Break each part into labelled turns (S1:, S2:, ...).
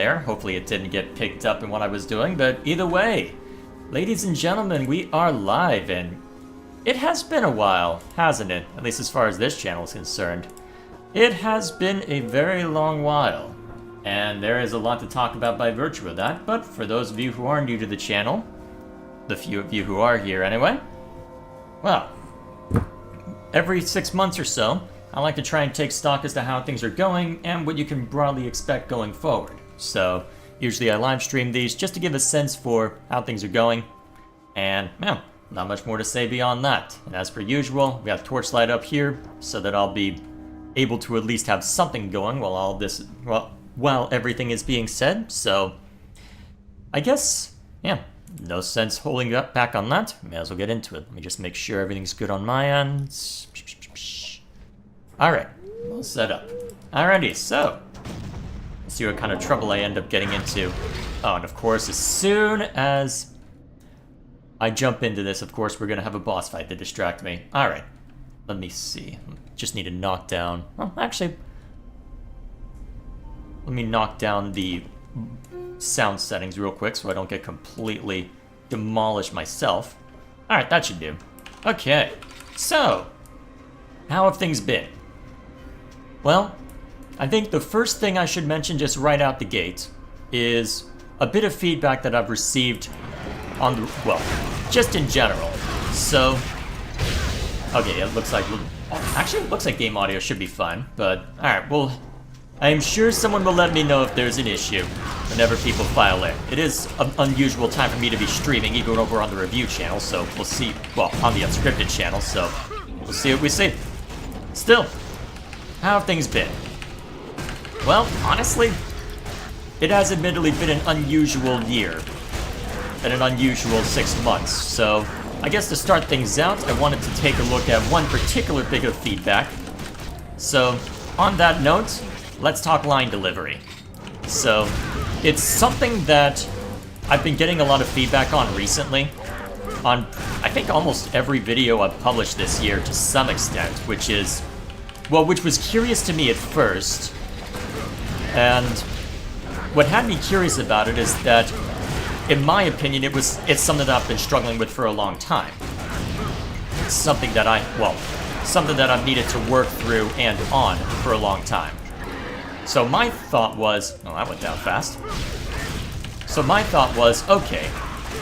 S1: there. Hopefully it didn't get picked up in what I was doing, but either way, ladies and gentlemen, we are live, and it has been a while, hasn't it? At least as far as this channel is concerned. It has been a very long while, and there is a lot to talk about by virtue of that, but for those of you who are new to the channel, the few of you who are here anyway, well, every 6 months or so, I like to try and take stock as to how things are going and what you can broadly expect going forward. So, usually I live stream these just to give a sense for how things are going, and, well, not much more to say beyond that. And as per usual, we got Torchlight up here so that I'll be able to at least have something going while all this, while everything is being said. So, I guess, yeah, no sense holding up back on that. May as well get into it. Let me just make sure everything's good on my end. Alright, all set up. Alrighty, so, let's see what kind of trouble I end up getting into. Oh, and of course, as soon as I jump into this, of course, we're gonna have a boss fight to distract me. Alright, let me see. Just need to knock down... Well, actually... Let me knock down the sound settings real quick so I don't get completely demolished myself. Alright, that should do. Okay, so... How have things been? Well, I think the first thing I should mention just right out the gate is a bit of feedback that I've received on the, well, just in general. So, okay, it looks like, actually it looks like game audio should be fine, but alright, well, I am sure someone will let me know if there's an issue whenever people file in. It is an unusual time for me to be streaming, even over on the review channel, so we'll see, well, on the unscripted channel, so we'll see what we see. Still, how have things been? Well, honestly, it has admittedly been an unusual year and an unusual 6 months, so I guess to start things out, I wanted to take a look at one particular bit of feedback. So, on that note, let's talk line delivery. So, it's something that I've been getting a lot of feedback on recently, on, I think, almost every video I've published this year to some extent, which is, well, which was curious to me at first, and what had me curious about it is that, in my opinion, it's something that I've been struggling with for a long time. It's something that something that I've needed to work through and on for a long time. So my thought was, oh, that went down fast. So my thought was, okay,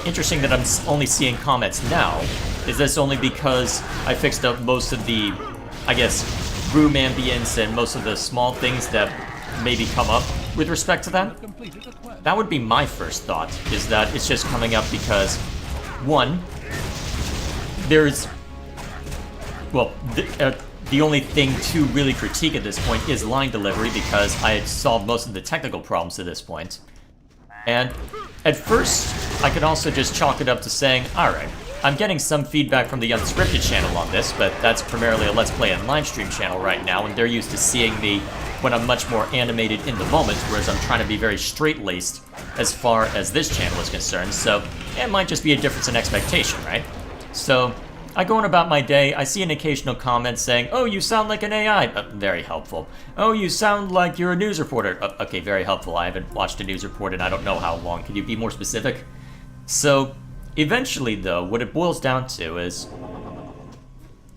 S1: interesting that I'm only seeing comments now. Is this only because I fixed up most of the, I guess, room ambience and most of the small things that maybe come up with respect to that? That would be my first thought, is that it's just coming up because, one, there's, well, the only thing to really critique at this point is line delivery, because I had solved most of the technical problems to this point. And at first, I could also just chalk it up to saying, alright, I'm getting some feedback from the unscripted channel on this, but that's primarily a Let's Play and livestream channel right now, and they're used to seeing me when I'm much more animated in the moment, whereas I'm trying to be very straight-laced as far as this channel is concerned, so it might just be a difference in expectation, right? So, I go on about my day, I see an occasional comment saying, oh, you sound like an AI, very helpful. Oh, you sound like you're a news reporter, okay, very helpful. I haven't watched a news report in I don't know how long. Can you be more specific? So, eventually, though, what it boils down to is,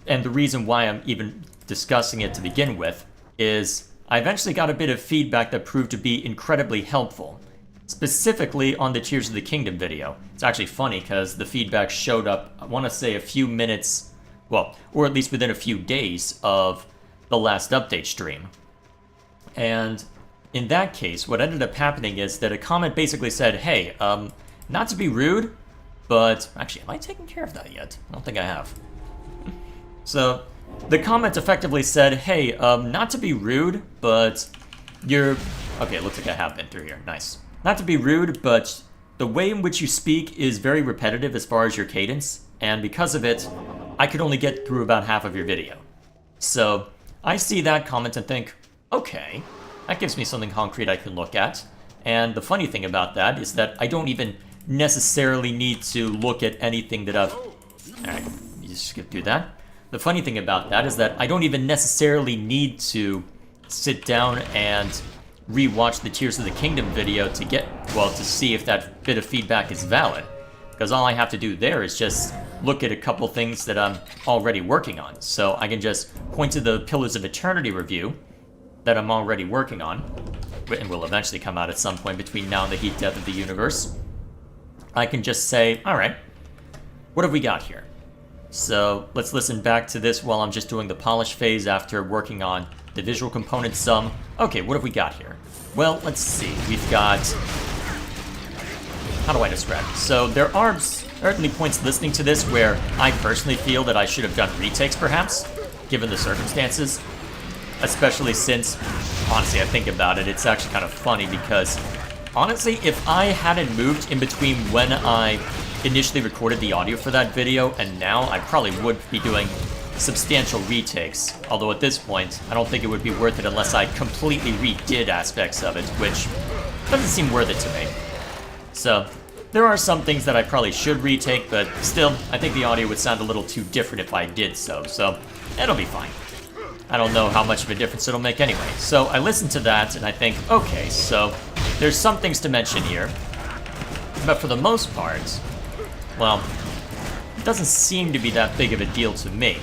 S1: and the reason why I'm even discussing it to begin with, is I eventually got a bit of feedback that proved to be incredibly helpful, specifically on the Tears of the Kingdom video. It's actually funny because the feedback showed up, I want to say a few minutes, well, or at least within a few days of the last update stream. And in that case, what ended up happening is that a comment basically said, hey, not to be rude, but actually, am I taking care of that yet? I don't think I have. So, the comment effectively said, hey, not to be rude, but you're... Okay, it looks like I have been through here. Nice. Not to be rude, but the way in which you speak is very repetitive as far as your cadence, and because of it, I could only get through about half of your video. So, I see that comment and think, okay, that gives me something concrete I can look at, and the funny thing about that is that I don't even necessarily need to look at anything that I've... Alright, you just skip through that. The funny thing about that is that I don't even necessarily need to sit down and rewatch the Tears of the Kingdom video to to see if that bit of feedback is valid. Because all I have to do there is just look at a couple things that I'm already working on. So I can just point to the Pillars of Eternity review that I'm already working on, and will eventually come out at some point between now and the heat death of the universe. I can just say, alright, what have we got here? So let's listen back to this while I'm just doing the polish phase after working on the visual components some. Okay, what have we got here? Well, let's see. We've got... How do I describe it? So there are certainly points listening to this where I personally feel that I should have done retakes, perhaps, given the circumstances. Especially since, honestly, I think about it, it's actually kind of funny because, honestly, if I hadn't moved in between when I initially recorded the audio for that video and now, I probably would be doing substantial retakes. Although at this point, I don't think it would be worth it unless I completely redid aspects of it, which doesn't seem worth it to me. So, there are some things that I probably should retake, but still, I think the audio would sound a little too different if I did so it'll be fine. I don't know how much of a difference it'll make anyway. So I listened to that and I think, okay, so there's some things to mention here. But for the most part, well, it doesn't seem to be that big of a deal to me,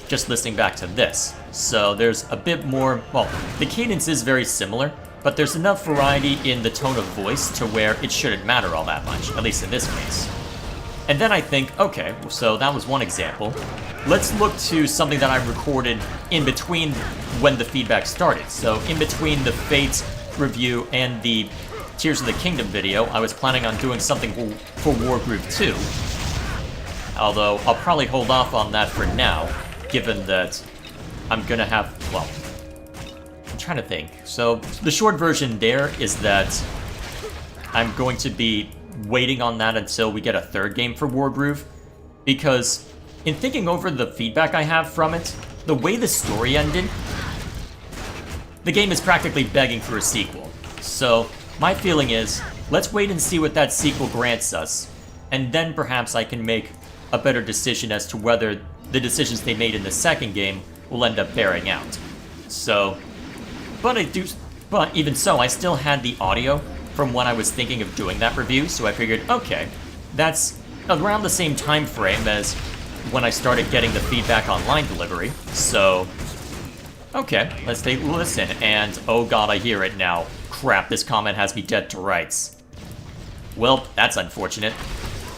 S1: just listening back to this. So there's a bit more, well, the cadence is very similar, but there's enough variety in the tone of voice to where it shouldn't matter all that much, at least in this case. And then I think, okay, so that was one example. Let's look to something that I recorded in between when the feedback started. So in between the Fate review and the Tears of the Kingdom video, I was planning on doing something for Wargroove 2. Although I'll probably hold off on that for now, given that I'm gonna have, well, I'm trying to think. So the short version there is that I'm going to be waiting on that until we get a third game for Wargroove, because in thinking over the feedback I have from it, the way the story ended, the game is practically begging for a sequel. So my feeling is, let's wait and see what that sequel grants us, and then perhaps I can make a better decision as to whether the decisions they made in the second game will end up bearing out. So, but even so, I still had the audio from when I was thinking of doing that review, so I figured, okay, that's around the same time frame as when I started getting the feedback on line delivery, so okay, let's take a listen, and oh god, I hear it now. Crap, this comment has me dead to rights. Well, that's unfortunate,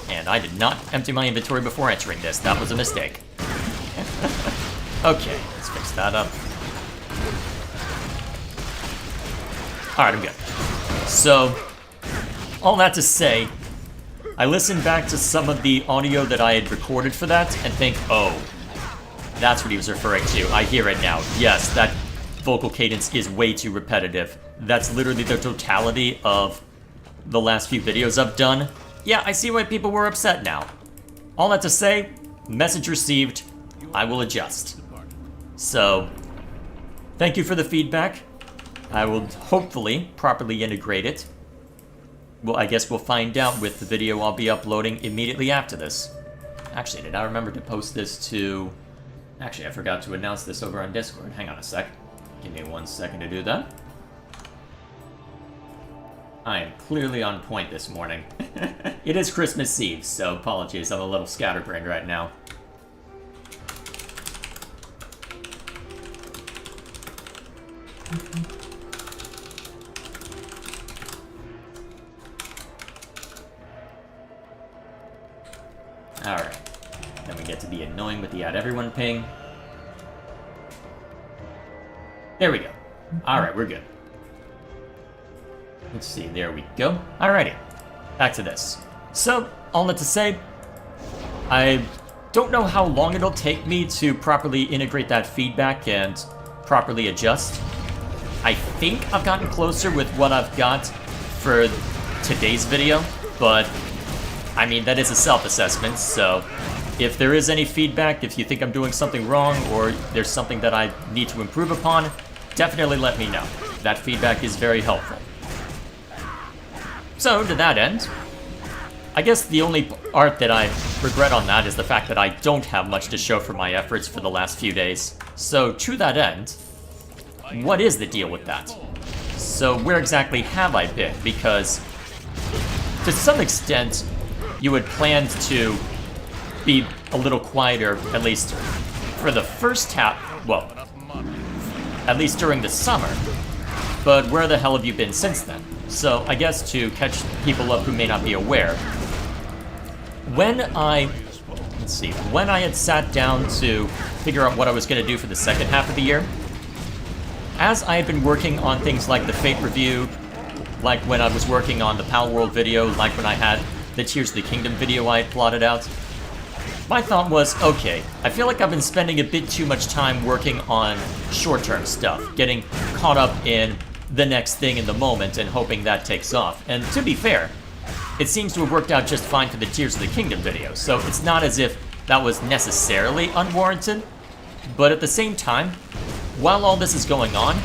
S1: and I did not empty my inventory before entering this. That was a mistake. Okay, let's fix that up. Alright, I'm good. So, all that to say, I listened back to some of the audio that I had recorded for that and think, oh, that's what he was referring to. I hear it now. Yes, that vocal cadence is way too repetitive. That's literally the totality of the last few videos I've done. Yeah, I see why people were upset now. All that to say, message received, I will adjust. So, thank you for the feedback. I will hopefully properly integrate it. Well, I guess we'll find out with the video I'll be uploading immediately after this. Actually, did I remember to post this to... Actually, I forgot to announce this over on Discord. Hang on a sec. Give me 1 second to do that. I am clearly on point this morning. It is Christmas Eve, so apologies, I'm a little scatterbrained right now. Alright. Then we get to be annoying with the add everyone ping. There we go. Alright, we're good. Let's see, there we go. Alrighty. Back to this. So, all that to say, I don't know how long it'll take me to properly integrate that feedback and properly adjust. I think I've gotten closer with what I've got for today's video, but I mean, that is a self-assessment, so if there is any feedback, if you think I'm doing something wrong or there's something that I need to improve upon, definitely let me know. That feedback is very helpful. So, to that end, I guess the only part that I regret on that is the fact that I don't have much to show for my efforts for the last few days. So, to that end, what is the deal with that? So where exactly have I been? Because to some extent, you had planned to be a little quieter, at least for the first half, well, at least during the summer. But where the hell have you been since then? So I guess to catch people up who may not be aware, when I had sat down to figure out what I was going to do for the second half of the year, as I had been working on things like the Fate review, like when I was working on the Pal World video, like when I had the Tears of the Kingdom video I had plotted out, my thought was, okay, I feel like I've been spending a bit too much time working on short-term stuff, getting caught up in the next thing in the moment and hoping that takes off. And to be fair, it seems to have worked out just fine for the Tears of the Kingdom video, so it's not as if that was necessarily unwarranted, but at the same time, while all this is going on,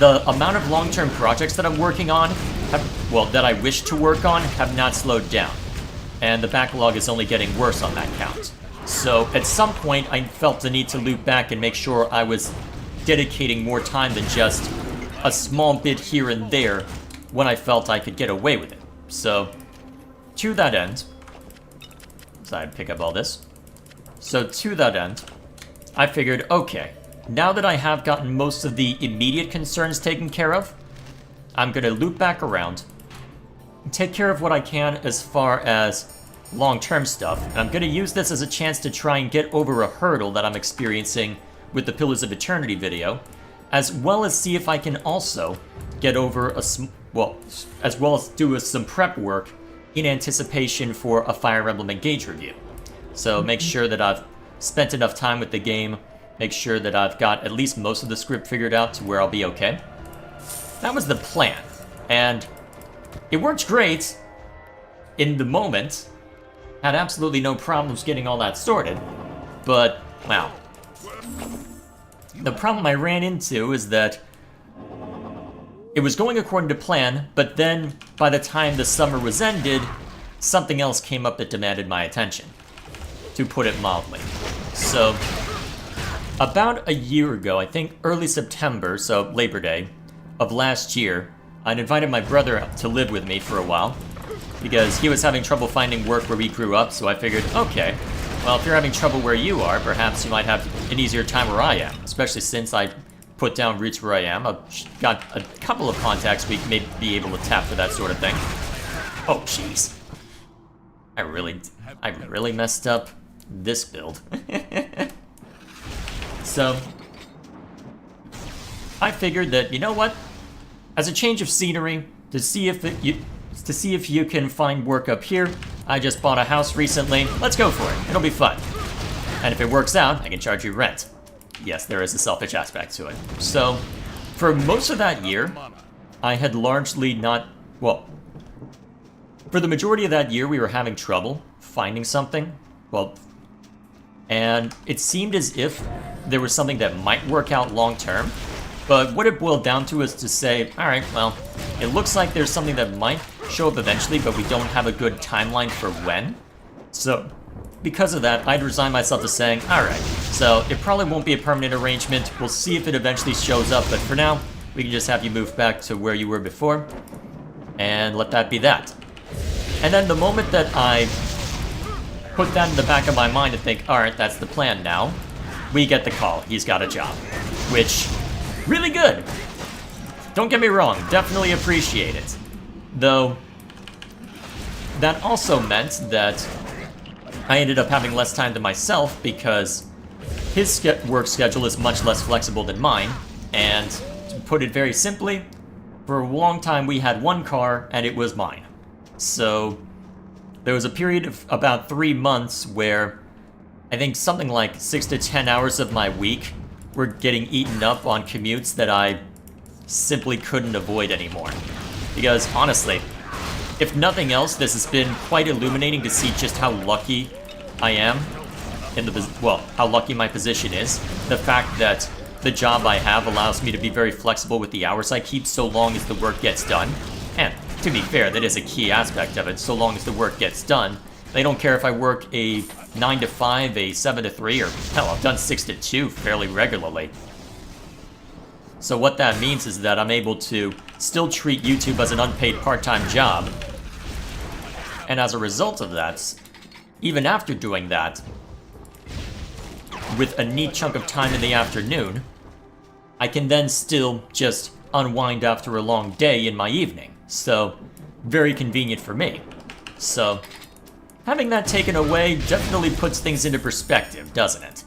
S1: the amount of long-term projects that I'm working on, that I wish to work on, have not slowed down. And the backlog is only getting worse on that count. So at some point, I felt the need to loop back and make sure I was dedicating more time than just a small bit here and there when I felt I could get away with it. So, to that end, so I'd pick up all this. So to that end, I figured, okay, now that I have gotten most of the immediate concerns taken care of, I'm going to loop back around, take care of what I can as far as long-term stuff, and I'm going to use this as a chance to try and get over a hurdle that I'm experiencing with the Pillars of Eternity video, as well as see if I can also get over as well as do some prep work in anticipation for a Fire Emblem Engage review. So make sure that I've spent enough time with the game, make sure that I've got at least most of the script figured out to where I'll be okay. That was the plan, and it worked great in the moment. Had absolutely no problems getting all that sorted, but, wow. The problem I ran into is that it was going according to plan, but then by the time the summer was ended, something else came up that demanded my attention, to put it mildly. So, about a year ago, I think early September, so Labor Day, of last year, I'd invited my brother to live with me for a while, because he was having trouble finding work where we grew up, so I figured, okay, well, if you're having trouble where you are, perhaps you might have an easier time where I am, especially since I put down roots where I am. I've got a couple of contacts we may be able to tap for that sort of thing. Oh, jeez. I really messed up this build. So, I figured that, you know what? As a change of scenery, to see if you can find work up here, I just bought a house recently. Let's go for it. It'll be fun. And if it works out, I can charge you rent. Yes, there is a selfish aspect to it. So, for most of that year, I had largely not... Well, for the majority of that year, we were having trouble finding something. Well, and it seemed as if there was something that might work out long term. But what it boiled down to is to say, alright, well, it looks like there's something that might show up eventually, but we don't have a good timeline for when. So, because of that, I'd resign myself to saying, alright, so it probably won't be a permanent arrangement. We'll see if it eventually shows up, but for now, we can just have you move back to where you were before, and let that be that. And then the moment that I put that in the back of my mind and think, alright, that's the plan now, we get the call. He's got a job. Which, really good. Don't get me wrong, definitely appreciate it. Though, that also meant that I ended up having less time to myself because his work schedule is much less flexible than mine, and to put it very simply, for a long time we had one car and it was mine. So there was a period of about 3 months where I think something like 6 to 10 hours of my week were getting eaten up on commutes that I simply couldn't avoid anymore. Because honestly, if nothing else, this has been quite illuminating to see just how lucky I am in how lucky my position is. The fact that the job I have allows me to be very flexible with the hours I keep so long as the work gets done. And to be fair, that is a key aspect of it, so long as the work gets done. They don't care if I work a 9 to 5, a 7 to 3, or hell, I've done 6 to 2 fairly regularly. So what that means is that I'm able to still treat YouTube as an unpaid part-time job. And as a result of that, even after doing that, with a neat chunk of time in the afternoon, I can then still just unwind after a long day in my evening. So, very convenient for me. So, having that taken away definitely puts things into perspective, doesn't it?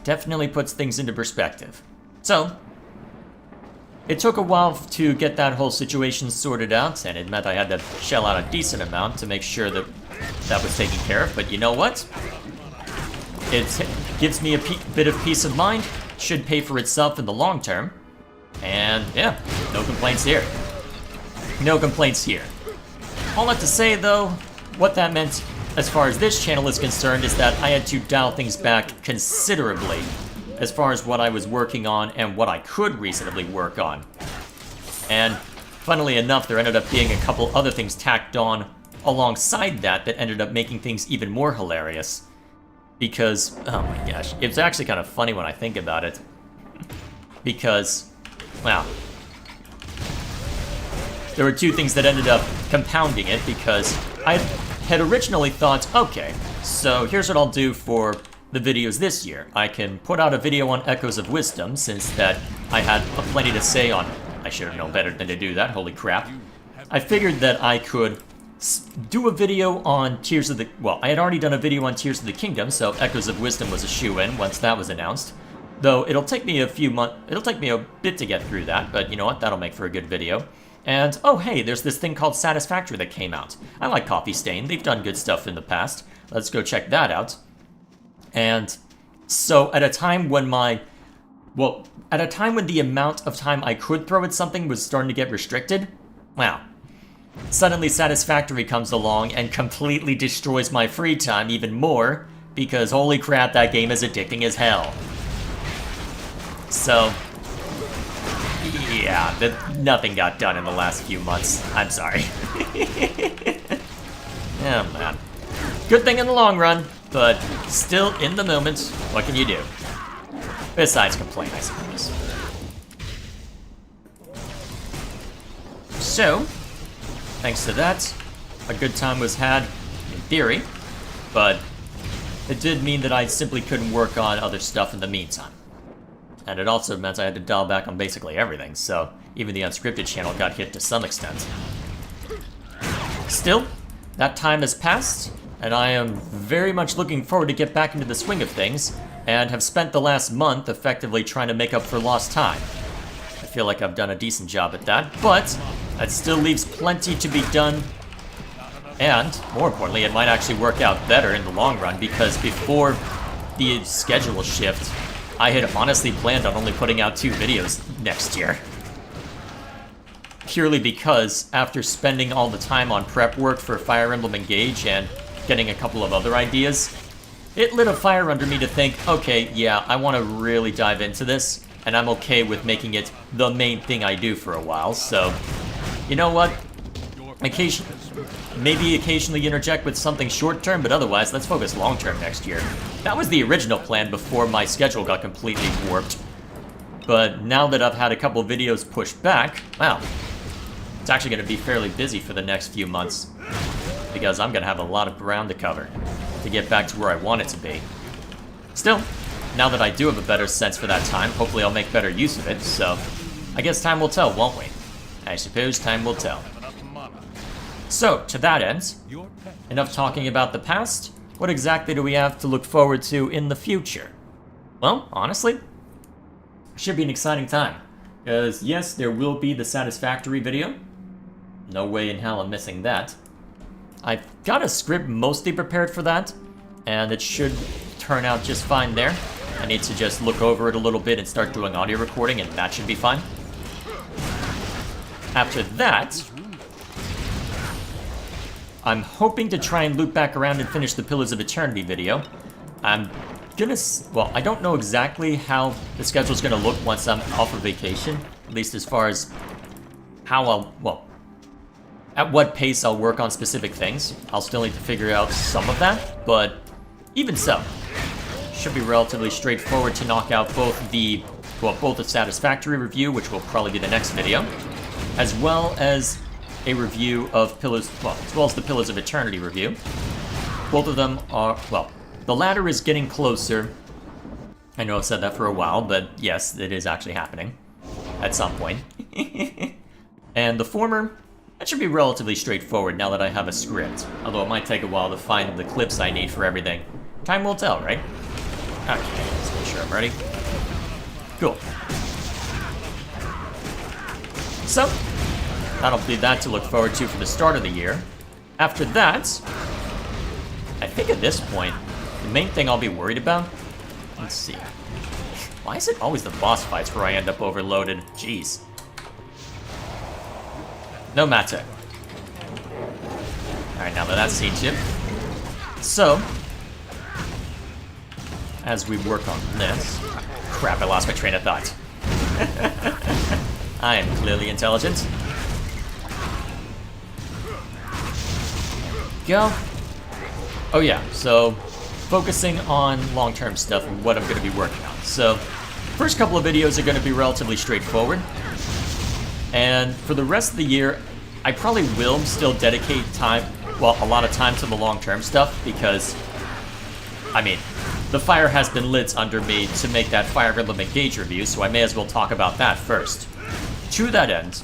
S1: Definitely puts things into perspective. So, it took a while to get that whole situation sorted out, and it meant I had to shell out a decent amount to make sure that that was taken care of. But you know what? It gives me a bit of peace of mind, should pay for itself in the long term, and yeah, no complaints here. No complaints here. All that to say, though, what that meant as far as this channel is concerned is that I had to dial things back considerably as far as what I was working on and what I could reasonably work on. And funnily enough, there ended up being a couple other things tacked on alongside that that ended up making things even more hilarious. Because, oh my gosh, it's actually kind of funny when I think about it. Because, well, there were two things that ended up compounding it, because I had originally thought, okay, so here's what I'll do for the videos this year. I can put out a video on Echoes of Wisdom, since that I had plenty to say on it. I should have known better than to do that, holy crap. I figured that I could do a video on Tears of the... Well, I had already done a video on Tears of the Kingdom, so Echoes of Wisdom was a shoo-in once that was announced. Though it'll take me a few months... It'll take me a bit to get through that, but you know what? That'll make for a good video. And, oh hey, there's this thing called Satisfactory that came out. I like Coffee Stain. They've done good stuff in the past. Let's go check that out. And so at a time when at a time when the amount of time I could throw at something was starting to get restricted, wow. Suddenly Satisfactory comes along and completely destroys my free time even more, because holy crap, that game is addicting as hell. So, yeah, nothing got done in the last few months. I'm sorry. Oh man. Good thing in the long run, but still in the moment, what can you do? Besides complain, I suppose. So, thanks to that, a good time was had, in theory, but it did mean that I simply couldn't work on other stuff in the meantime. And it also meant I had to dial back on basically everything, so even the unscripted channel got hit to some extent. Still, that time has passed, and I am very much looking forward to get back into the swing of things, and have spent the last month effectively trying to make up for lost time. I feel like I've done a decent job at that, but that still leaves plenty to be done, and more importantly, it might actually work out better in the long run, because before the schedule shift, I had honestly planned on only putting out 2 videos next year. Purely because, after spending all the time on prep work for Fire Emblem Engage and getting a couple of other ideas, it lit a fire under me to think, okay, yeah, I want to really dive into this, and I'm okay with making it the main thing I do for a while, so, you know what? Maybe occasionally interject with something short-term, but otherwise, let's focus long-term next year. That was the original plan before my schedule got completely warped. But now that I've had a couple videos pushed back, wow, it's actually going to be fairly busy for the next few months, because I'm going to have a lot of ground to cover to get back to where I want it to be. Still, now that I do have a better sense for that time, hopefully I'll make better use of it, so I guess time will tell, won't we? I suppose time will tell. So, to that end, enough talking about the past. What exactly do we have to look forward to in the future? Well, honestly, should be an exciting time. Because, yes, there will be the Satisfactory video. No way in hell I'm missing that. I've got a script mostly prepared for that, and it should turn out just fine there. I need to just look over it a little bit and start doing audio recording, and that should be fine. After that, I'm hoping to try and loop back around and finish the Pillars of Eternity video. I'm gonna... Well, I don't know exactly how the schedule's gonna look once I'm off of vacation. At least as far as how I'll... Well, at what pace I'll work on specific things. I'll still need to figure out some of that, but even so, should be relatively straightforward to knock out both the well, both a Satisfactory review, which will probably be the next video, as well as a review of Pillars, well, as well as the Pillars of Eternity review. Both of them are, well, the latter is getting closer. I know I've said that for a while, but yes, it is actually happening at some point. And the former, that should be relatively straightforward now that I have a script, although it might take a while to find the clips I need for everything. Time will tell, right? Okay, let's make sure I'm ready. Cool. So, that'll be that to look forward to for the start of the year. After that, I think at this point, the main thing I'll be worried about, let's see. Why is it always the boss fights where I end up overloaded? Jeez. No matter. Alright, now that that's seen too. So, as we work on this... Crap, I lost my train of thought. I am clearly intelligent. Go. Oh yeah, so focusing on long-term stuff and what I'm going to be working on. So, first couple of videos are going to be relatively straightforward. And for the rest of the year, I probably will still dedicate time, well, a lot of time to the long-term stuff because, I mean, the fire has been lit under me to make that Fire Emblem Engage review, so I may as well talk about that first. To that end,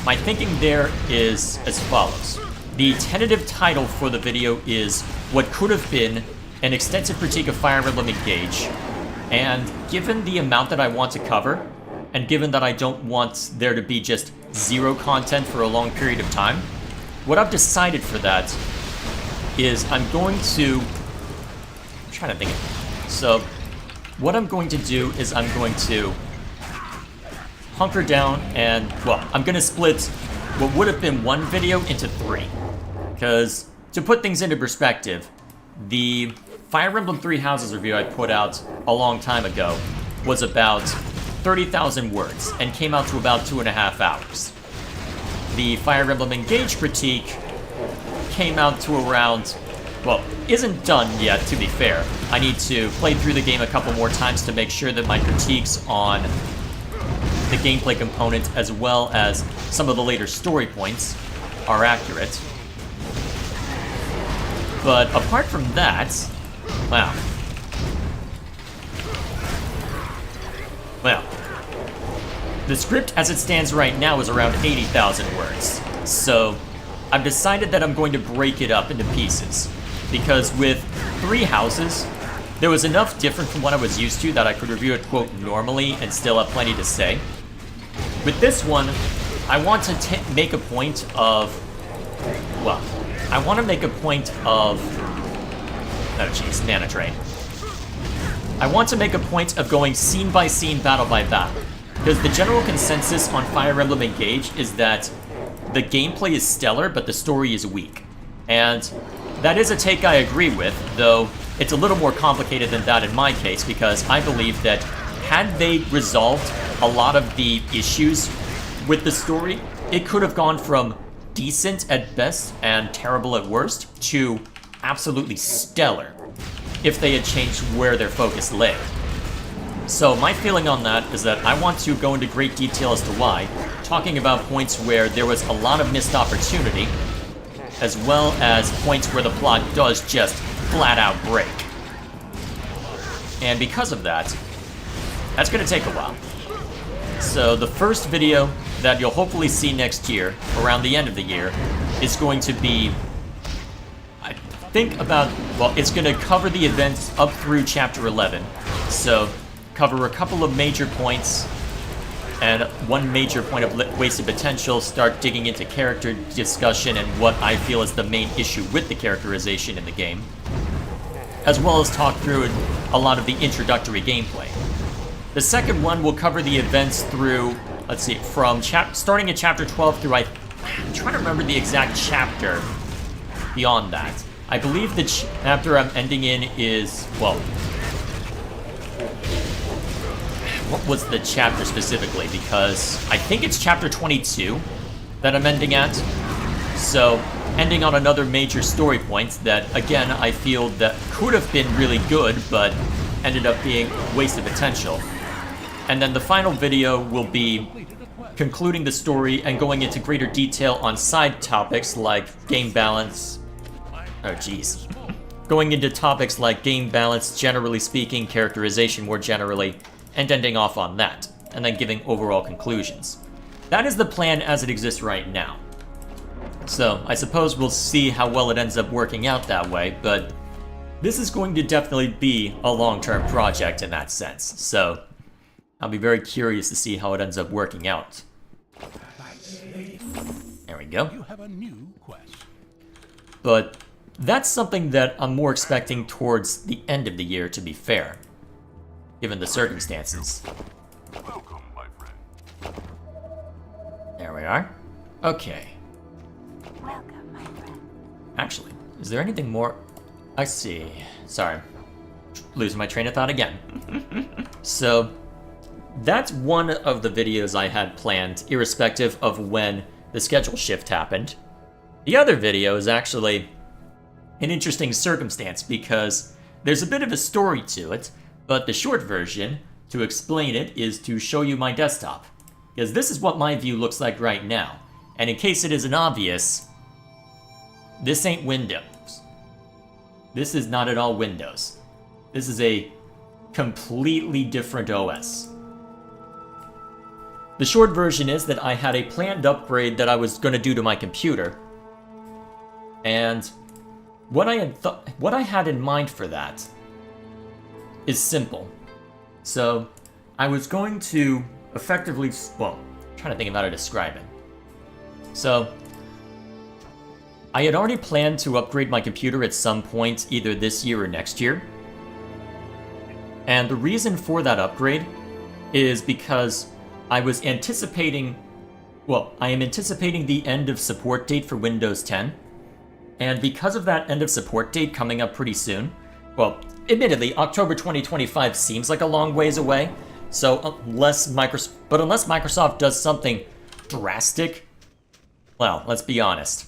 S1: my thinking there is as follows. The tentative title for the video is what could have been an extensive critique of Fire Emblem Engage, and given the amount that I want to cover, and given that I don't want there to be just zero content for a long period of time, what I've decided for that is I'm going to... I'm trying to think. So, what I'm going to do is I'm going to hunker down and, well, I'm going to split what would have been one video into 3. Because, to put things into perspective, the Fire Emblem Three Houses review I put out a long time ago was about 30,000 words and came out to about 2.5 hours. The Fire Emblem Engage critique came out to around, well, isn't done yet, to be fair. I need to play through the game a couple more times to make sure that my critiques on the gameplay component as well as some of the later story points are accurate. But apart from that, wow. Well, the script as it stands right now is around 80,000 words. So, I've decided that I'm going to break it up into pieces. Because with Three Houses, there was enough different from what I was used to that I could review it, quote, normally and still have plenty to say. With this one, I want to make a point of, well, I want to make a point of, oh jeez, Nana Train. I want to make a point of going scene by scene, battle by battle. Because the general consensus on Fire Emblem Engage is that the gameplay is stellar, but the story is weak. And that is a take I agree with, though it's a little more complicated than that in my case, because I believe that had they resolved a lot of the issues with the story, it could have gone from decent at best and terrible at worst to absolutely stellar if they had changed where their focus lay. So my feeling on that is that I want to go into great detail as to why, talking about points where there was a lot of missed opportunity, as well as points where the plot does just flat out break. And because of that, that's going to take a while. So the first video that you'll hopefully see next year, around the end of the year, is going to be, I think about, well, it's going to cover the events up through Chapter 11. So, cover a couple of major points, and one major point of wasted potential, start digging into character discussion and what I feel is the main issue with the characterization in the game, as well as talk through a lot of the introductory gameplay. The second one will cover the events through, let's see, from starting at Chapter 12 through, I'm trying to remember the exact chapter beyond that. I believe the chapter I'm ending in is, well, what was the chapter specifically? Because I think it's Chapter 22 that I'm ending at. So, ending on another major story point that, again, I feel that could have been really good, but ended up being wasted potential. And then the final video will be concluding the story and going into greater detail on side topics like game balance. Oh, jeez. Going into topics like game balance, generally speaking, characterization more generally, and ending off on that, and then giving overall conclusions. That is the plan as it exists right now. So, I suppose we'll see how well it ends up working out that way, but this is going to definitely be a long-term project in that sense, so I'll be very curious to see how it ends up working out. There we go.
S2: You have a new quest.
S1: But that's something that I'm more expecting towards the end of the year, to be fair, given the circumstances.
S2: Welcome, my friend.
S1: There we are. Okay.
S3: Welcome, my friend.
S1: Actually, is there anything more? I see. Sorry. Losing my train of thought again. So, that's one of the videos I had planned, irrespective of when the schedule shift happened. The other video is actually an interesting circumstance because there's a bit of a story to it, but the short version, to explain it, is to show you my desktop. Because this is what my view looks like right now. And in case it isn't obvious, this ain't Windows. This is not at all Windows. This is a completely different OS. The short version is that I had a planned upgrade that I was going to do to my computer. And what I had in mind for that is simple. So, I was going to effectively, well, I'm trying to think of how to describe it. So, I had already planned to upgrade my computer at some point, either this year or next year. And the reason for that upgrade is because I was anticipating, well, I am anticipating the end of support date for Windows 10. And because of that end of support date coming up pretty soon, well, admittedly, October 2025 seems like a long ways away. So unless Microsoft does something drastic, well, let's be honest.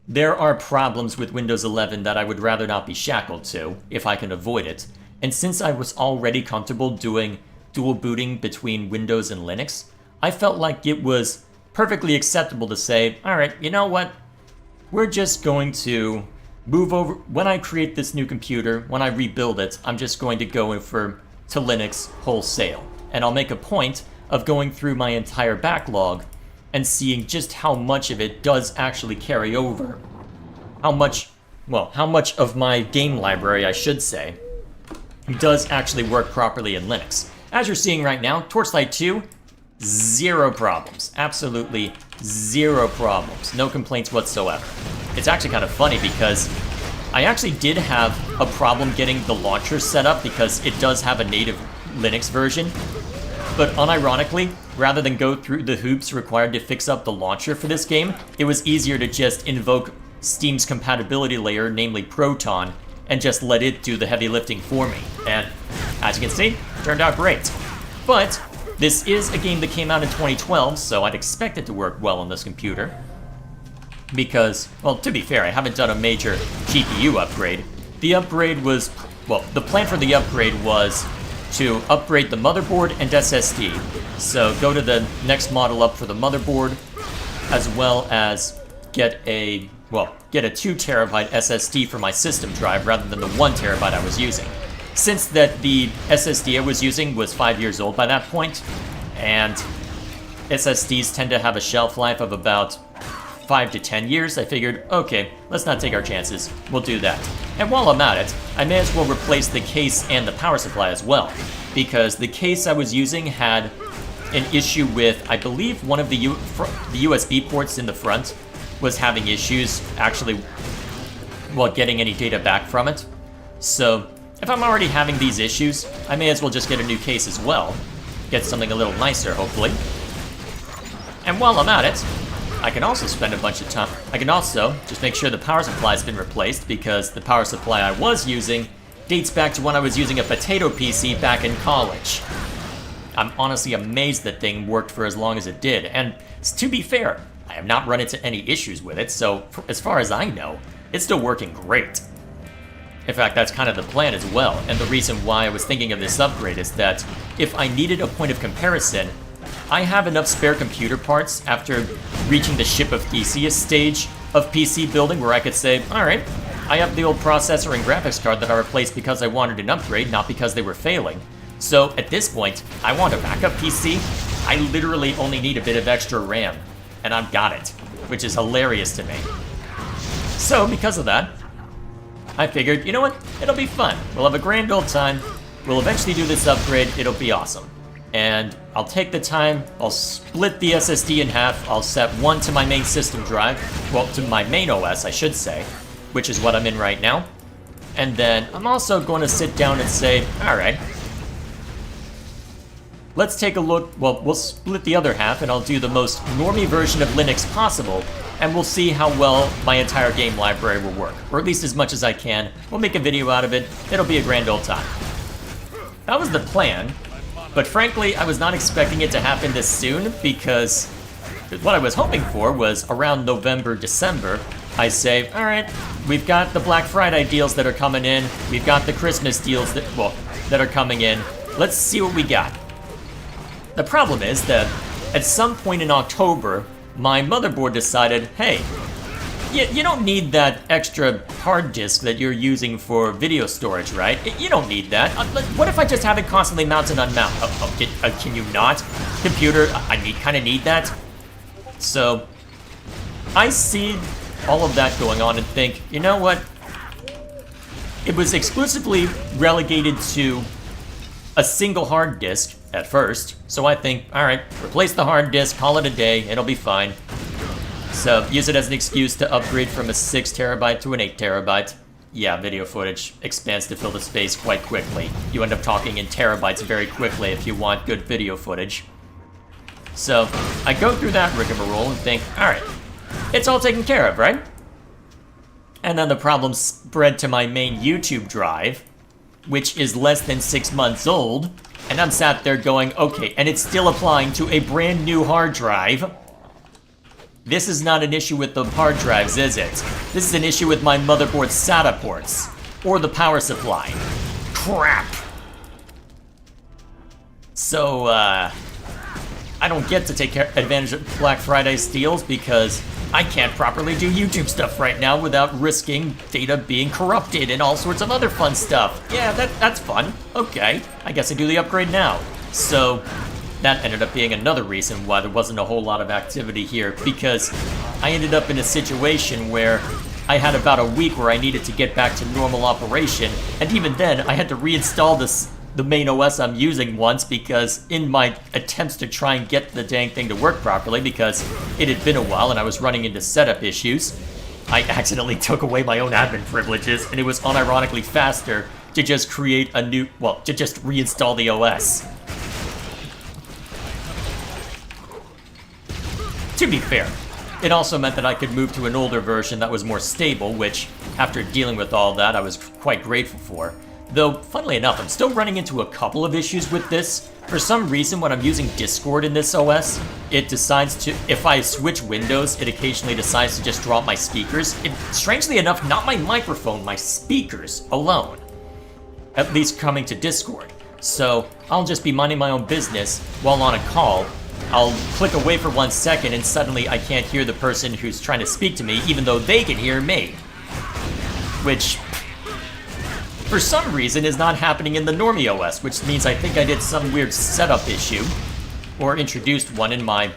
S1: There are problems with Windows 11 that I would rather not be shackled to, if I can avoid it. And since I was already comfortable doing dual booting between Windows and Linux, I felt like it was perfectly acceptable to say, alright, you know what? We're just going to move over. When I create this new computer, when I rebuild it, I'm just going to go in to Linux wholesale. And I'll make a point of going through my entire backlog and seeing just how much of it does actually carry over. How much of my game library, I should say, does actually work properly in Linux. As you're seeing right now, Torchlight 2, zero problems. Absolutely zero problems. No complaints whatsoever. It's actually kind of funny because I actually did have a problem getting the launcher set up because it does have a native Linux version. But unironically, rather than go through the hoops required to fix up the launcher for this game, it was easier to just invoke Steam's compatibility layer, namely Proton, and just let it do the heavy lifting for me. And as you can see, turned out great. But this is a game that came out in 2012, so I'd expect it to work well on this computer. Because, well, to be fair, I haven't done a major GPU upgrade. The upgrade was, well, the plan for the upgrade was to upgrade the motherboard and SSD. So go to the next model up for the motherboard, as well as get a 2 terabyte SSD for my system drive rather than the 1 terabyte I was using. Since that the SSD I was using was 5 years old by that point, and SSDs tend to have a shelf life of about 5 to 10 years, I figured, okay, let's not take our chances, we'll do that. And while I'm at it, I may as well replace the case and the power supply as well, because the case I was using had an issue with, I believe, one of the USB ports in the front was having issues actually, well, getting any data back from it. So, if I'm already having these issues, I may as well just get a new case as well. Get something a little nicer, hopefully. And while I'm at it, I can also spend a bunch of time. I can also just make sure the power supply's been replaced, because the power supply I was using dates back to when I was using a potato PC back in college. I'm honestly amazed that thing worked for as long as it did, and to be fair, I have not run into any issues with it, so as far as I know, it's still working great. In fact, that's kind of the plan as well, and the reason why I was thinking of this upgrade is that if I needed a point of comparison, I have enough spare computer parts after reaching the Ship of Theseus stage of PC building where I could say, alright, I have the old processor and graphics card that I replaced because I wanted an upgrade, not because they were failing. So at this point, I want a backup PC. I literally only need a bit of extra RAM, and I've got it, which is hilarious to me. So because of that, I figured, you know what, it'll be fun. We'll have a grand old time. We'll eventually do this upgrade. It'll be awesome. And I'll take the time, I'll split the SSD in half, I'll set one to my main system drive, well, to my main OS, I should say, which is what I'm in right now. And then I'm also going to sit down and say, alright, let's take a look, well, we'll split the other half and I'll do the most normie version of Linux possible, and we'll see how well my entire game library will work, or at least as much as I can. We'll make a video out of it, it'll be a grand old time. That was the plan. But frankly, I was not expecting it to happen this soon because what I was hoping for was around November, December, I say, all right, we've got the Black Friday deals that are coming in, we've got the Christmas deals that, well, that are coming in, let's see what we got. The problem is that at some point in October, my motherboard decided, hey, you don't need that extra hard disk that you're using for video storage, right? You don't need that. What if I just have it constantly mounted on mount? Can you not? Computer, I kind of need that. So, I see all of that going on and think, you know what? It was exclusively relegated to a single hard disk at first, so I think, alright, replace the hard disk, call it a day, it'll be fine. So, use it as an excuse to upgrade from a 6 terabyte to an 8 terabyte. Yeah, video footage expands to fill the space quite quickly. You end up talking in terabytes very quickly if you want good video footage. So, I go through that rigmarole and think, alright, it's all taken care of, right? And then the problem spread to my main YouTube drive, which is less than 6 months old, and I'm sat there going, okay, and it's still applying to a brand new hard drive. This is not an issue with the hard drives, is it? This is an issue with my motherboard's SATA ports, or the power supply. Crap! So, I don't get to take advantage of Black Friday steals because I can't properly do YouTube stuff right now without risking data being corrupted and all sorts of other fun stuff. Yeah, that's fun. Okay, I guess I do the upgrade now. So, that ended up being another reason why there wasn't a whole lot of activity here, because I ended up in a situation where I had about a week where I needed to get back to normal operation, and even then I had to reinstall the main OS I'm using once because in my attempts to try and get the dang thing to work properly, because it had been a while and I was running into setup issues, I accidentally took away my own admin privileges, and it was unironically faster to just create a new, well, to just reinstall the OS. To be fair, it also meant that I could move to an older version that was more stable, which, after dealing with all that, I was quite grateful for. Though, funnily enough, I'm still running into a couple of issues with this. For some reason, when I'm using Discord in this OS, it decides to, if I switch windows, it occasionally decides to just drop my speakers. Strangely enough, not my microphone, my speakers alone. At least coming to Discord. So, I'll just be minding my own business while on a call. I'll click away for 1 second and suddenly I can't hear the person who's trying to speak to me, even though they can hear me. Which, for some reason, is not happening in the Normie OS, which means I think I did some weird setup issue, or introduced one in my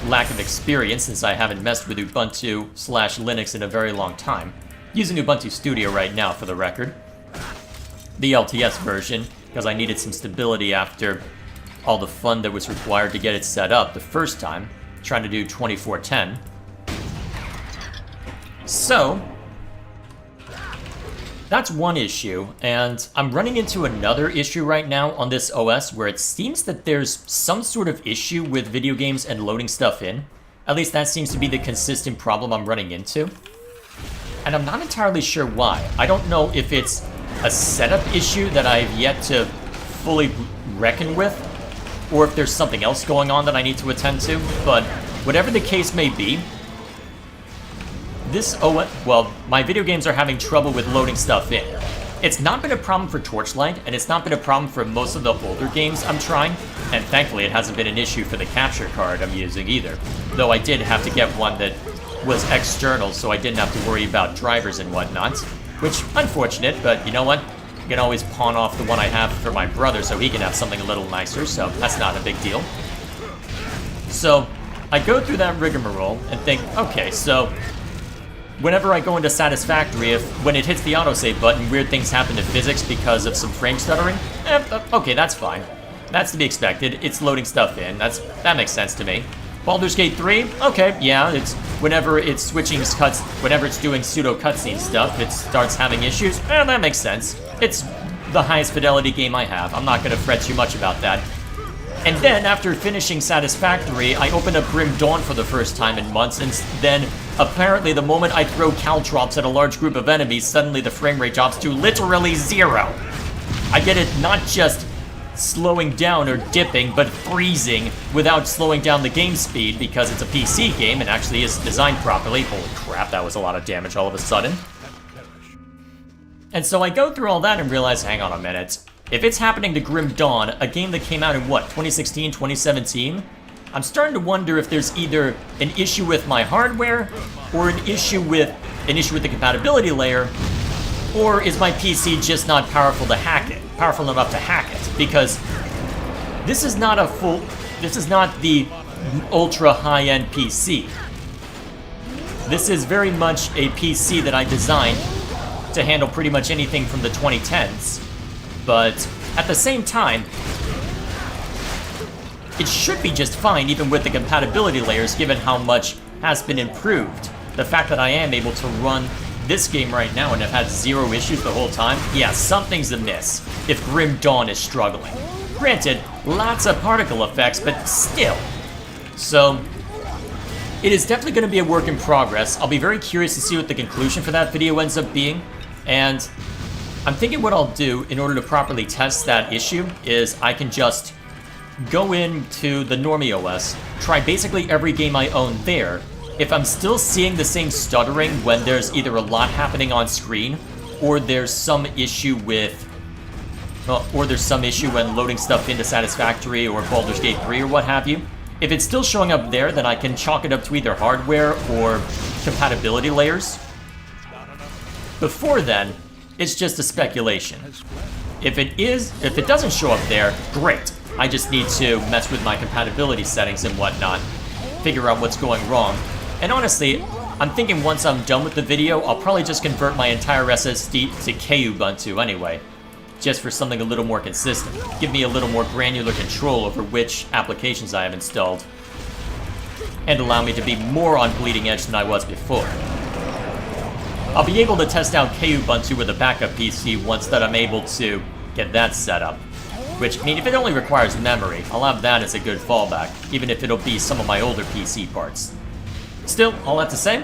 S1: lack of experience, since I haven't messed with Ubuntu/Linux in a very long time. Using Ubuntu Studio right now, for the record. The LTS version, because I needed some stability after all the fun that was required to get it set up the first time, trying to do 2410. So, that's one issue, and I'm running into another issue right now on this OS where it seems that there's some sort of issue with video games and loading stuff in. At least that seems to be the consistent problem I'm running into. And I'm not entirely sure why. I don't know if it's a setup issue that I've yet to fully reckon with, or if there's something else going on that I need to attend to, but whatever the case may be, this OS, well, my video games are having trouble with loading stuff in. It's not been a problem for Torchlight, and it's not been a problem for most of the older games I'm trying, and thankfully it hasn't been an issue for the capture card I'm using either. Though I did have to get one that was external, so I didn't have to worry about drivers and whatnot, which, unfortunate, but you know what? I can always pawn off the one I have for my brother so he can have something a little nicer, so that's not a big deal. So, I go through that rigmarole and think, okay, so whenever I go into Satisfactory, when it hits the autosave button, weird things happen to physics because of some frame stuttering. Okay, that's fine. That's to be expected. It's loading stuff in. That makes sense to me. Baldur's Gate 3, okay, yeah, it's whenever it's whenever it's doing pseudo cutscene stuff, it starts having issues. That makes sense. It's the highest fidelity game I have. I'm not gonna fret too much about that. And then, after finishing Satisfactory, I open up Grim Dawn for the first time in months, and then, apparently, the moment I throw caltrops at a large group of enemies, suddenly the frame rate drops to literally 0. I get it not just slowing down or dipping, but freezing without slowing down the game speed, because it's a PC game and actually is designed properly. Holy crap, that was a lot of damage all of a sudden. And so I go through all that and realize, hang on a minute. If it's happening to Grim Dawn, a game that came out in what, 2016, 2017? I'm starting to wonder if there's either an issue with my hardware, or an issue with the compatibility layer, or is my PC just not powerful enough to hack it? Because this is not the ultra high-end PC. This is very much a PC that I designed to handle pretty much anything from the 2010s. But at the same time, it should be just fine even with the compatibility layers given how much has been improved. The fact that I am able to run this game right now and have had 0 issues the whole time, yeah, something's amiss if Grim Dawn is struggling. Granted, lots of particle effects, but still. So, it is definitely going to be a work in progress. I'll be very curious to see what the conclusion for that video ends up being, and I'm thinking what I'll do in order to properly test that issue is I can just go into the Normie OS, try basically every game I own there. If I'm still seeing the same stuttering when there's either a lot happening on screen, or there's some issue when loading stuff into Satisfactory or Baldur's Gate 3 or what have you, if it's still showing up there, then I can chalk it up to either hardware or compatibility layers. Before then, it's just a speculation. If it doesn't show up there, great. I just need to mess with my compatibility settings and whatnot, figure out what's going wrong. And honestly, I'm thinking once I'm done with the video, I'll probably just convert my entire SSD to KUbuntu anyway, just for something a little more consistent. Give me a little more granular control over which applications I have installed, and allow me to be more on bleeding edge than I was before. I'll be able to test out KUbuntu with a backup PC once that I'm able to get that set up. Which, I mean, if it only requires memory, I'll have that as a good fallback, even if it'll be some of my older PC parts. Still, all that to say,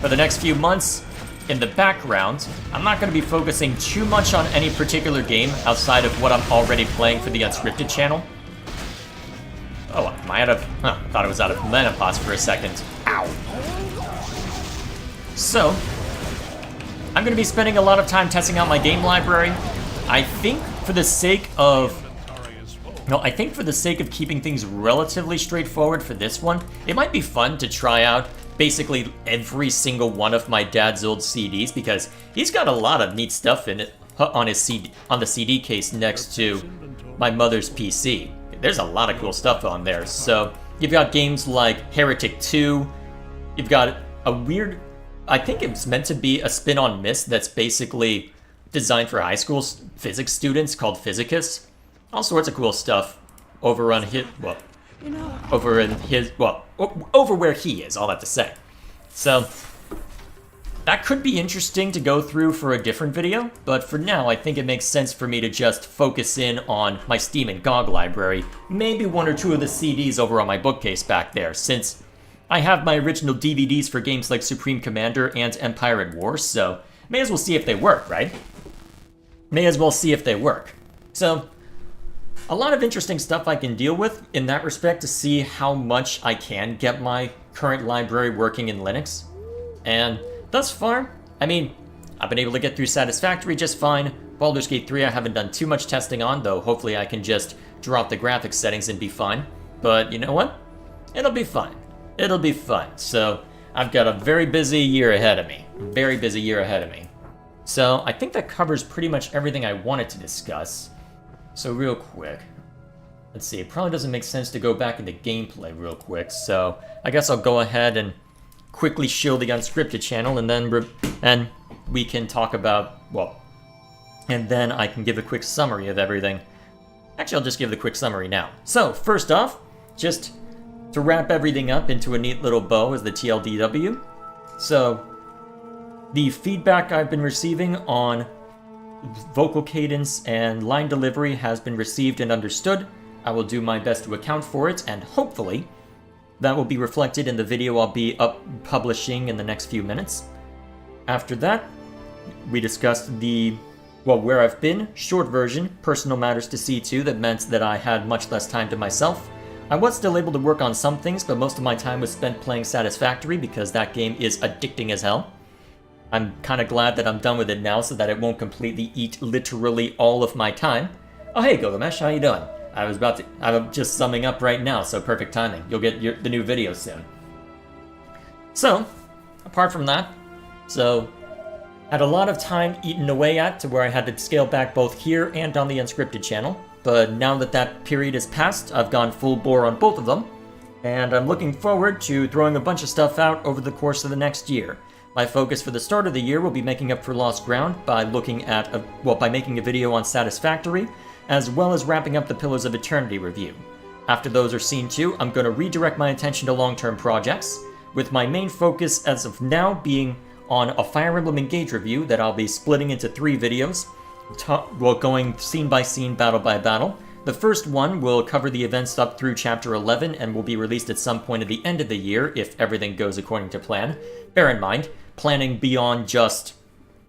S1: for the next few months, in the background, I'm not going to be focusing too much on any particular game outside of what I'm already playing for the Unscripted channel. Oh, am I out of... Huh, I thought I was out of menopause for a second. Ow. So, I'm going to be spending a lot of time testing out my game library. I think for the sake of keeping things relatively straightforward for this one, it might be fun to try out basically every single one of my dad's old CDs, because he's got a lot of neat stuff in it on the CD case next to my mother's PC. There's a lot of cool stuff on there. So you've got games like Heretic 2. You've got a weird, I think it's meant to be a spin on Myst that's basically designed for high school physics students called Physicus. All sorts of cool stuff over where he is, all that to say. So, that could be interesting to go through for a different video, but for now I think it makes sense for me to just focus in on my Steam and GOG library, maybe 1 or 2 of the CDs over on my bookcase back there, since I have my original DVDs for games like Supreme Commander and Empire at War, so may as well see if they work, right? May as well see if they work. So, a lot of interesting stuff I can deal with in that respect to see how much I can get my current library working in Linux. And thus far, I mean, I've been able to get through Satisfactory just fine. Baldur's Gate 3 I haven't done too much testing on, though hopefully I can just drop the graphics settings and be fine. But you know what? It'll be fine. It'll be fine. So I've got a very busy year ahead of me. Very busy year ahead of me. So I think that covers pretty much everything I wanted to discuss. So real quick. Let's see, it probably doesn't make sense to go back into gameplay real quick, so I guess I'll go ahead and quickly show the unscripted channel, and then we can talk about, well, and then I can give a quick summary of everything. Actually, I'll just give the quick summary now. So, first off, just to wrap everything up into a neat little bow is the TLDW. So, the feedback I've been receiving on vocal cadence and line delivery has been received and understood. I will do my best to account for it, and hopefully that will be reflected in the video I'll be publishing in the next few minutes. After that, we discussed where I've been, short version, personal matters to see to that meant that I had much less time to myself. I was still able to work on some things, but most of my time was spent playing Satisfactory because that game is addicting as hell. I'm kind of glad that I'm done with it now so that it won't completely eat literally all of my time. Oh hey Gilgamesh, how you doing? I'm just summing up right now, so perfect timing. You'll get the new video soon. So, apart from that, had a lot of time eaten away at to where I had to scale back both here and on the unscripted channel, but now that that period has passed, I've gone full bore on both of them, and I'm looking forward to throwing a bunch of stuff out over the course of the next year. My focus for the start of the year will be making up for lost ground by by making a video on Satisfactory, as well as wrapping up the Pillars of Eternity review. After those are seen too, I'm going to redirect my attention to long-term projects, with my main focus as of now being on a Fire Emblem Engage review that I'll be splitting into 3 videos, going scene by scene, battle by battle. The first one will cover the events up through Chapter 11 and will be released at some point at the end of the year if everything goes according to plan. Bear in mind, planning beyond just...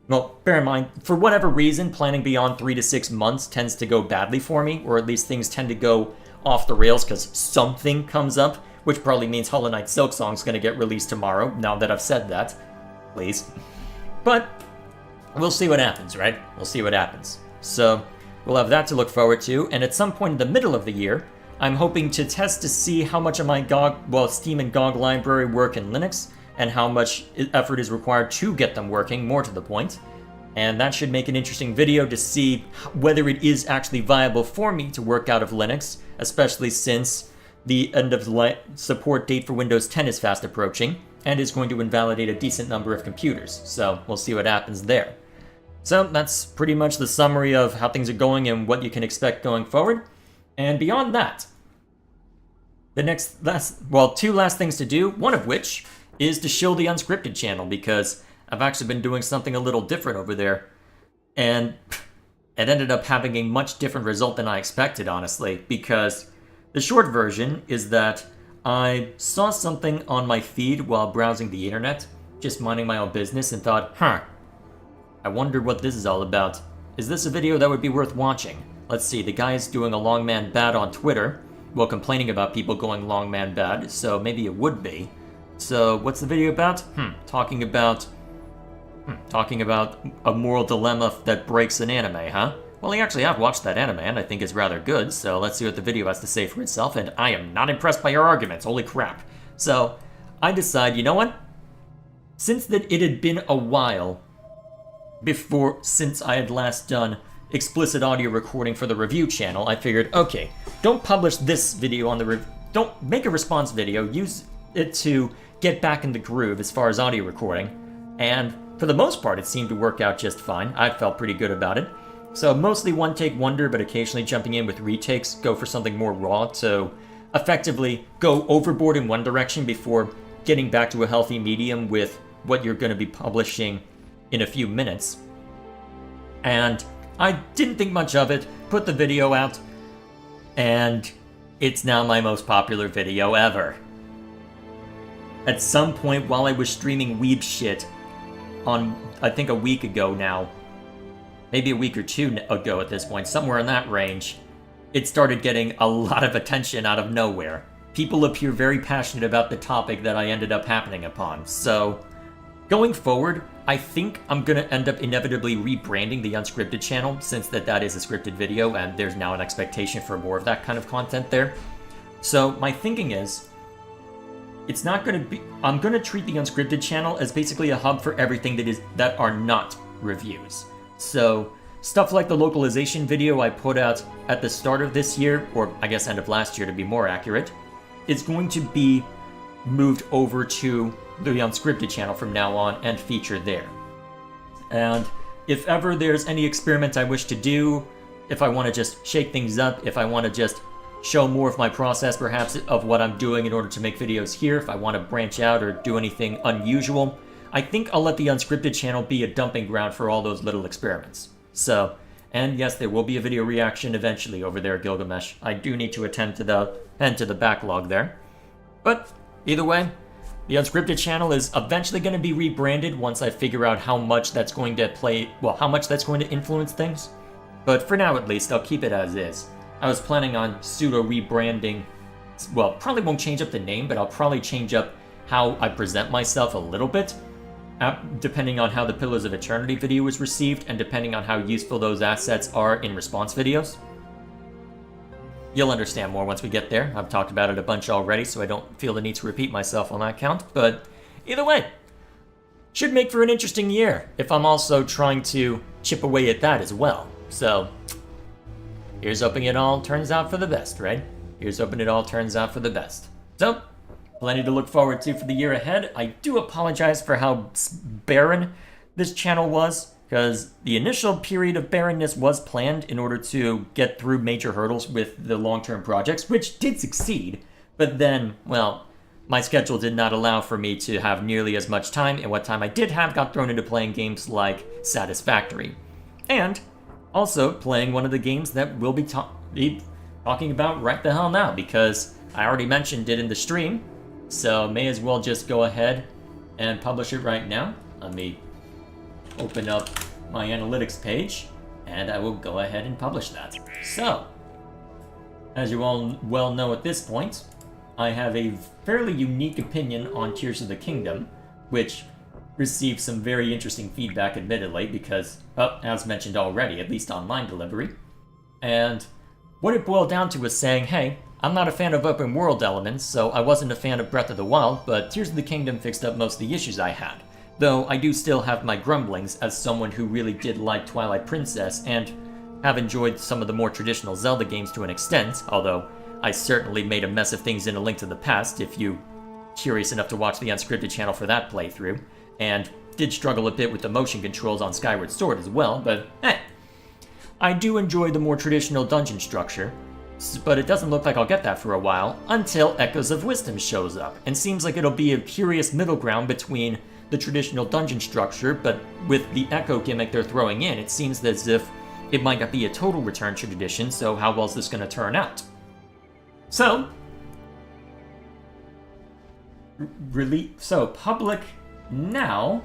S1: Well, bear in mind, for whatever reason, planning beyond 3 to 6 months tends to go badly for me, or at least things tend to go off the rails because something comes up, which probably means Hollow Knight Silksong's going to get released tomorrow, now that I've said that. Please. But we'll see what happens, right? We'll see what happens. So, we'll have that to look forward to, and at some point in the middle of the year, I'm hoping to test to see how much of my Steam and GOG library work in Linux, and how much effort is required to get them working, more to the point. And that should make an interesting video to see whether it is actually viable for me to work out of Linux, especially since the end of support date for Windows 10 is fast approaching, and is going to invalidate a decent number of computers, so we'll see what happens there. So that's pretty much the summary of how things are going and what you can expect going forward. And beyond that, two last things to do, one of which is to show the unscripted channel, because I've actually been doing something a little different over there, and it ended up having a much different result than I expected, honestly, because the short version is that I saw something on my feed while browsing the internet, just minding my own business, and thought, I wonder what this is all about. Is this a video that would be worth watching? Let's see, the guy is doing a long man bad on Twitter, while complaining about people going long man bad, so maybe it would be. So, what's the video about? Talking about a moral dilemma that breaks an anime, huh? Well, I actually have watched that anime, and I think it's rather good, so let's see what the video has to say for itself, and I am not impressed by your arguments, holy crap. So, I decide, you know what? Since that it had been a while since I had last done explicit audio recording for the review channel, I figured, okay, don't publish this video on the don't make a response video, use it to get back in the groove as far as audio recording, and for the most part it seemed to work out just fine. I felt pretty good about it. So mostly one take wonder, but occasionally jumping in with retakes, go for something more raw to effectively go overboard in one direction before getting back to a healthy medium with what you're going to be publishing in a few minutes. And I didn't think much of it, put the video out, and it's now my most popular video ever. At some point while I was streaming weeb shit on, I think a week ago now, maybe a week or 2 ago at this point, somewhere in that range, it started getting a lot of attention out of nowhere. People appear very passionate about the topic that I ended up happening upon, so Going forward, I think I'm going to end up inevitably rebranding the Unscripted channel, since that is a scripted video and there's now an expectation for more of that kind of content there. So my thinking is, it's not going to be... I'm going to treat the Unscripted channel as basically a hub for everything that are not reviews. So stuff like the localization video I put out at the start of this year, or I guess end of last year to be more accurate, is going to be moved over to the Unscripted channel from now on and featured there. And if ever there's any experiment I wish to do, if I want to just shake things up, if I want to just show more of my process perhaps of what I'm doing in order to make videos here, if I want to branch out or do anything unusual, I think I'll let the Unscripted channel be a dumping ground for all those little experiments. So, and yes, there will be a video reaction eventually over there at Gilgamesh. I do need to attend to the backlog there. But either way, the Unscripted channel is eventually going to be rebranded once I figure out how much that's going to influence things. But for now at least, I'll keep it as is. I was planning on pseudo rebranding, well, probably won't change up the name, but I'll probably change up how I present myself a little bit, depending on how the Pillars of Eternity video was received, and depending on how useful those assets are in response videos. You'll understand more once we get there. I've talked about it a bunch already, so I don't feel the need to repeat myself on that count, but either way, should make for an interesting year, if I'm also trying to chip away at that as well. So, here's hoping it all turns out for the best, right? Here's hoping it all turns out for the best. So, plenty to look forward to for the year ahead. I do apologize for how barren this channel was, because the initial period of barrenness was planned in order to get through major hurdles with the long-term projects, which did succeed, but then, well, my schedule did not allow for me to have nearly as much time, and what time I did have got thrown into playing games like Satisfactory. And also playing one of the games that we'll be talking about right the hell now, because I already mentioned it in the stream, so may as well just go ahead and publish it right now. Let me open up my analytics page, and I will go ahead and publish that. So, as you all well know at this point, I have a fairly unique opinion on Tears of the Kingdom, which received some very interesting feedback, admittedly, because, as mentioned already, at least online delivery. And what it boiled down to was saying, hey, I'm not a fan of open world elements, so I wasn't a fan of Breath of the Wild, but Tears of the Kingdom fixed up most of the issues I had. Though I do still have my grumblings as someone who really did like Twilight Princess and have enjoyed some of the more traditional Zelda games to an extent, although I certainly made a mess of things in A Link to the Past if you're curious enough to watch the Unscripted channel for that playthrough, and did struggle a bit with the motion controls on Skyward Sword as well, but I do enjoy the more traditional dungeon structure, but it doesn't look like I'll get that for a while until Echoes of Wisdom shows up, and seems like it'll be a curious middle ground between the traditional dungeon structure, but with the Echo gimmick they're throwing in, it seems as if it might not be a total return to tradition, so how well is this going to turn out? So, public now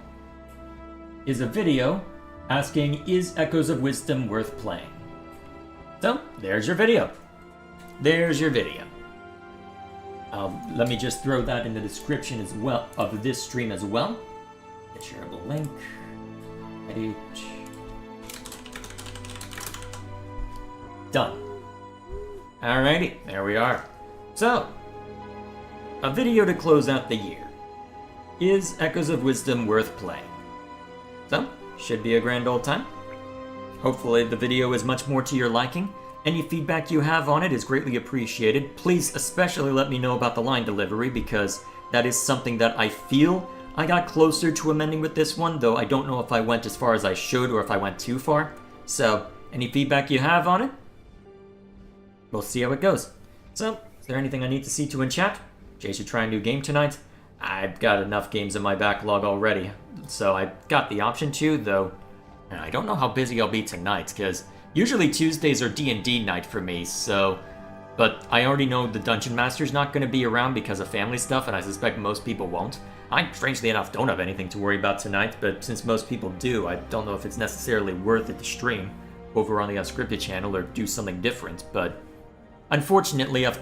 S1: is a video asking, is Echoes of Wisdom worth playing? So, there's your video. There's your video. Let me just throw that in the description as well, of this stream as well. A shareable link. Edit. Done. Alrighty, there we are. So, a video to close out the year. Is Echoes of Wisdom worth playing? So, should be a grand old time. Hopefully the video is much more to your liking. Any feedback you have on it is greatly appreciated. Please especially let me know about the line delivery, because that is something that I feel I got closer to amending with this one, though I don't know if I went as far as I should or if I went too far. So, any feedback you have on it? We'll see how it goes. So, is there anything I need to see to in chat? Jay should try a new game tonight. I've got enough games in my backlog already, so I've got the option to, though I don't know how busy I'll be tonight, because usually Tuesdays are D&D night for me, so... But I already know the Dungeon Master's not going to be around because of family stuff, and I suspect most people won't. I, strangely enough, don't have anything to worry about tonight, but since most people do, I don't know if it's necessarily worth it to stream over on the Unscripted channel or do something different, but... Unfortunately, as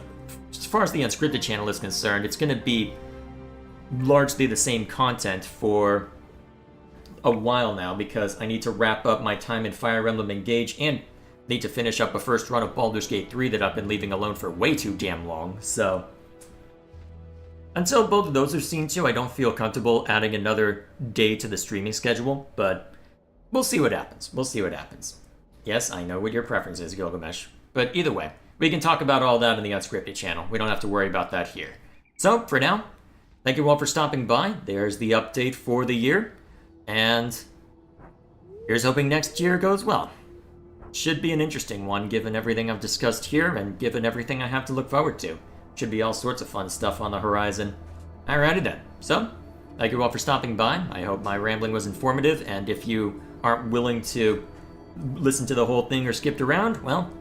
S1: far as the Unscripted channel is concerned, it's going to be largely the same content for a while now because I need to wrap up my time in Fire Emblem Engage and need to finish up a first run of Baldur's Gate 3 that I've been leaving alone for way too damn long, so... Until both of those are seen to, I don't feel comfortable adding another day to the streaming schedule, but we'll see what happens. We'll see what happens. Yes, I know what your preference is, Gilgamesh, but either way, we can talk about all that in the Unscripted channel. We don't have to worry about that here. So, for now, thank you all for stopping by. There's the update for the year, and here's hoping next year goes well. Should be an interesting one, given everything I've discussed here, and given everything I have to look forward to. Should be all sorts of fun stuff on the horizon. Alrighty then. So, thank you all for stopping by. I hope my rambling was informative, and if you aren't willing to listen to the whole thing or skipped around, well,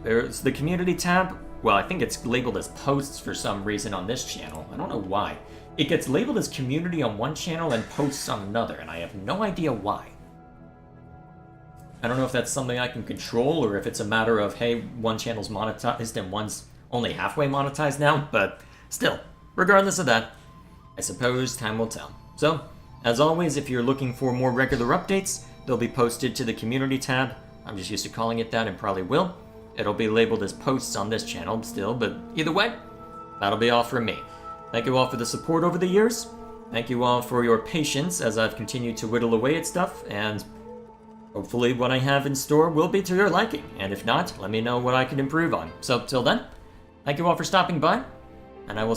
S1: there's the community tab. Well, I think it's labeled as posts for some reason on this channel. I don't know why. It gets labeled as community on one channel and posts on another, and I have no idea why. I don't know if that's something I can control, or if it's a matter of, hey, one channel's monetized and one's only halfway monetized now, but still, regardless of that, I suppose time will tell. So, as always, if you're looking for more regular updates, they'll be posted to the community tab. I'm just used to calling it that and probably will. It'll be labeled as posts on this channel still, but either way, that'll be all from me. Thank you all for the support over the years. Thank you all for your patience as I've continued to whittle away at stuff, and hopefully what I have in store will be to your liking, and if not, let me know what I can improve on. So, till then, thank you all for stopping by, and I will